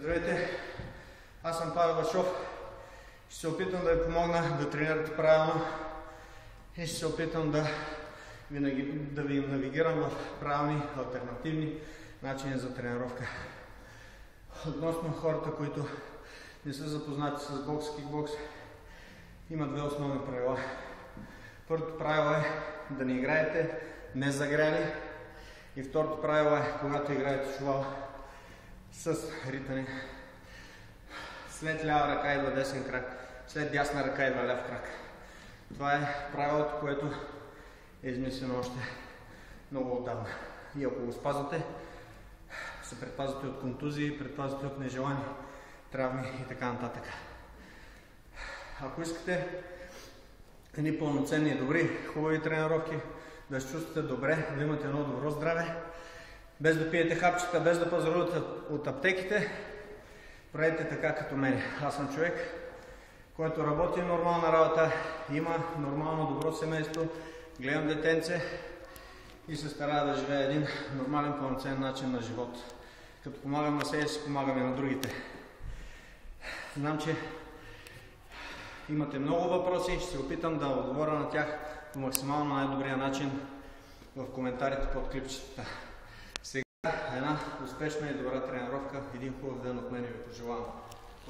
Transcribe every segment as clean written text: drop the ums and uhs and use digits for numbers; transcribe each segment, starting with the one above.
Здравейте, аз съм Павел Вашов. Ще се опитам да ви помогна да тренирате правилно и ще се опитам да ви навигирам в правилни, алтернативни начини за тренировка. Относно хората, които не са запознати с бокс и кикбокс, има две основни правила. Първото правило е да не играете незагряли и второто правило е, когато играете шувал с ритане, след лява ръка идва десен крак, след дясна ръка идва ляв крак. Това е правилото, което е измислено още много отдавна. И ако го спазвате, се предпазвате от контузии, предпазвате от нежелани травми и така нататък. Ако искате едни пълноценни и добри, хубави тренировки, да се чувствате добре, да имате едно добро здраве, без да пиете хапчета, без да пазарувате от аптеките, правете така като мен. Аз съм човек, който работи нормална работа, има нормално добро семейство, гледам детенце и се старая да живея един нормален, пълноценен начин на живот. Като помагам на себе си, помагам и на другите. Знам, че имате много въпроси, ще се опитам да отговоря на тях по максимално най-добрия начин в коментарите под клипчетата. Сега една успешна и добра тренировка, един хубав ден от мен ви пожелавам.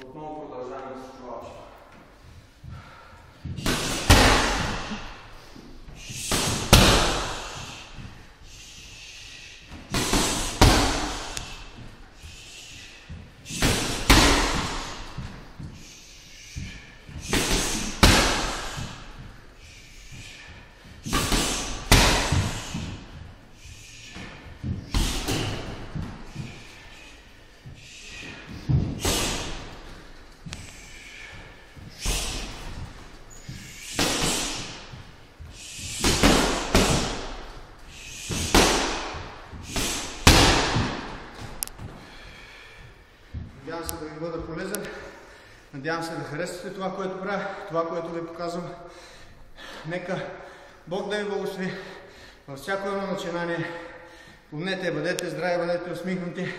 Отново продължаваме с чувалчето. Надявам се да ви бъда полезен, надявам се да харесвате това, което правя, това, което ви показвам. Нека Бог да ви благослови във всяко едно начинание. Помнете, бъдете здрави, бъдете усмихнати.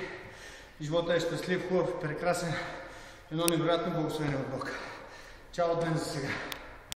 Живота е щастлив, хубав, прекрасен. Едно невероятно благословение от Бог. Чао от мен за сега.